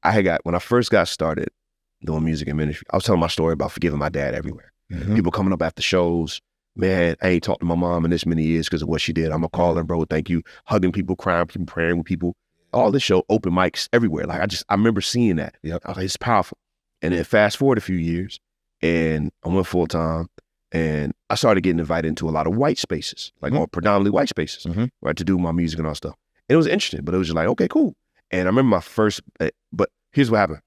when I first got started doing music and ministry, I was telling my story about forgiving my dad everywhere. Mm-hmm. People coming up after shows, man, I ain't talked to my mom in this many years because of what she did. I'm gonna call her, bro, thank you. Hugging people, crying, people, praying with people. All this show, open mics everywhere. Like I remember seeing that. Yep. I was like, it's powerful. And then fast forward a few years, and I went full time, and I started getting invited into a lot of white spaces, like all predominantly white spaces, right, to do my music and all stuff. And it was interesting, but it was just like, okay, cool. And I remember my first, but here's what happened.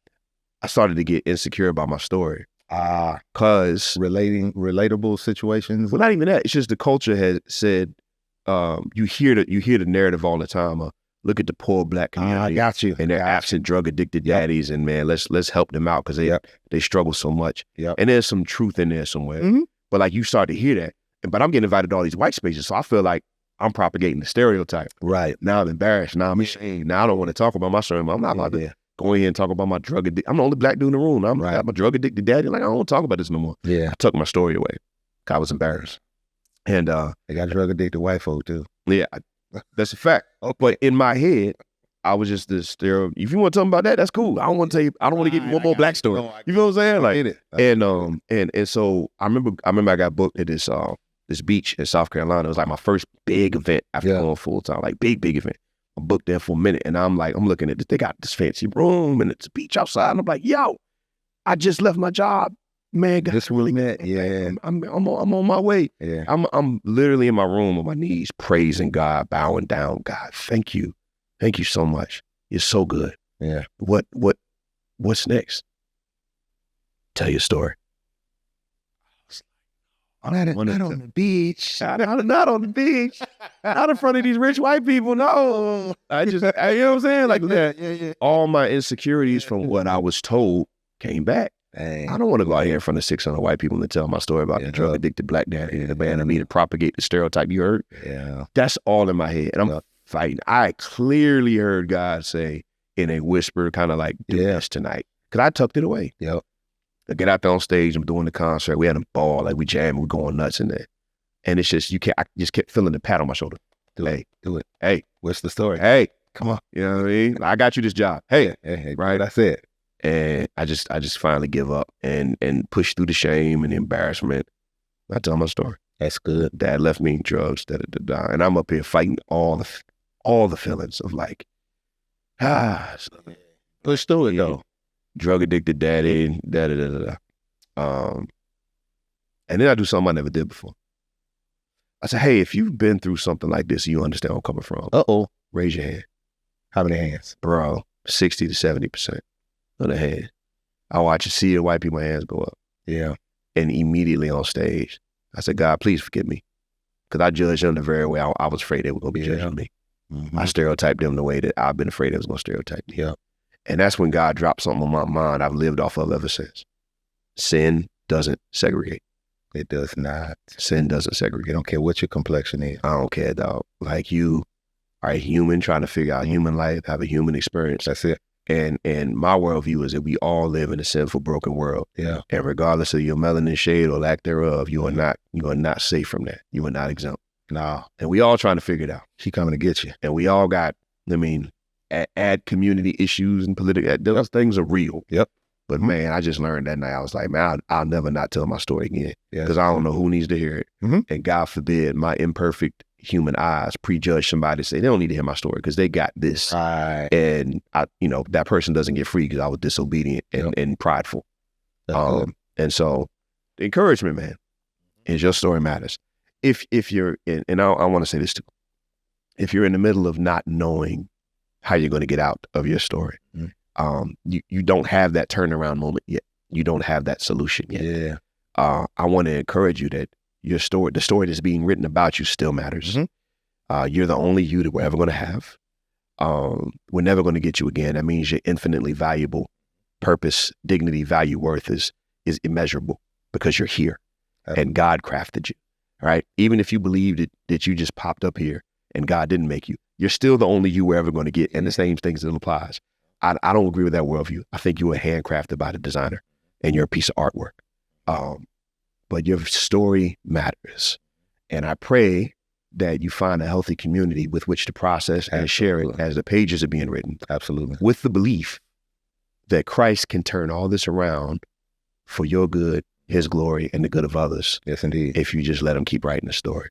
I started to get insecure about my story. Cause relatable situations. Well, not even that. It's just the culture has said, you hear the narrative all the time. Look at the poor black community. I got you. And they're absent drug addicted daddies, and man, let's help them out because they struggle so much. Yep. And there's some truth in there somewhere. But like you start to hear that, but I'm getting invited to all these white spaces, so I feel like I'm propagating the stereotype. Right. Now I'm embarrassed. Now I'm ashamed. Now I don't want to talk about my story. I'm not about to go in here and talk about my drug addiction. I'm the only black dude in the room. I'm my drug addicted daddy. Like, I don't want to talk about this no more. Yeah. I took my story away. I was embarrassed. And they got drug addicted white folk too. Yeah, that's a fact. But in my head, I was just this stereo. If you want to talk about that, that's cool. I don't want to tell you. I don't want to give you one more black story. You know what I'm saying? Like, and so I remember I got booked at this beach in South Carolina. It was like my first big event after going full time, like big event. I booked there for a minute, and I'm looking at this. They got this fancy room, and it's a beach outside. And I'm like, yo, I just left my job, man. This really meant, I'm on my way. Yeah, I'm literally in my room on my knees, praising God, bowing down. God, thank you so much. You're so good. Yeah. What's next? Tell your story. Not on the beach. Not on the beach. Not in front of these rich white people. No. You know what I'm saying? Like, all my insecurities from what I was told came back. Dang. I don't want to go out here in front of 600 white people and tell my story about the drug addicted black daddy and the band of me to propagate the stereotype you heard. Yeah. That's all in my head. And I'm fighting. I clearly heard God say in a whisper, kind of like, do this tonight. Because I tucked it away. Yep. I get out there on stage, I'm doing the concert. We had a ball, like we jamming, we're going nuts in there. And it's just, I just kept feeling the pat on my shoulder. Do it. Hey. What's the story? Hey. Come on. You know what I mean? I got you this job. Hey. Right. That's it. And I just finally give up and push through the shame and the embarrassment. I tell my story. That's good. Dad left me drugs, and I'm up here fighting all the feelings of like, push through it though. Drug addicted daddy, And then I do something I never did before. I said, hey, if you've been through something like this, you understand where I'm coming from. Raise your hand. How many hands? Bro, 60 to 70% of the hand. I watch a sea of white people's hands go up. Yeah. And immediately on stage, I said, God, please forgive me. Because I judged them the very way I was afraid they were going to be judging me. Mm-hmm. I stereotyped them the way that I've been afraid they was going to stereotype me. Yeah. And that's when God dropped something on my mind I've lived off of ever since. Sin doesn't segregate. It does not. Sin doesn't segregate. You don't care what your complexion is. I don't care, dog. Like, you are a human trying to figure out human life, have a human experience. That's it. And my worldview is that we all live in a sinful, broken world. Yeah. And regardless of your melanin shade or lack thereof, you are not safe from that. You are not exempt. No. And we all trying to figure it out. She coming to get you. And we all got, add community issues and political, those things are real. Yep. But man, I just learned that night. I was like, man, I'll never not tell my story again. Because I don't know who needs to hear it. Mm-hmm. And God forbid my imperfect human eyes prejudge somebody, say they don't need to hear my story because they got this. Right. And that person doesn't get free because I was disobedient and prideful. And so the encouragement, man, is your story matters. If you're in, and I want to say this too, if you're in the middle of not knowing how you're going to get out of your story, you don't have that turnaround moment yet. You don't have that solution yet. Yeah. I want to encourage you that your story, the story that's being written about you, still matters. Mm-hmm. You're the only you that we're ever going to have. We're never going to get you again. That means you're infinitely valuable. Purpose, dignity, value, worth is immeasurable because you're here. And God crafted you. All right. Even if you believe that you just popped up here and God didn't make you, you're still the only you we're ever going to get. And the same thing still applies. I don't agree with that worldview. I think you were handcrafted by the designer and you're a piece of artwork. But your story matters. And I pray that you find a healthy community with which to process and share it as the pages are being written. Absolutely. With the belief that Christ can turn all this around for your good, his glory, and the good of others Yes, indeed. if you just let him keep writing the story.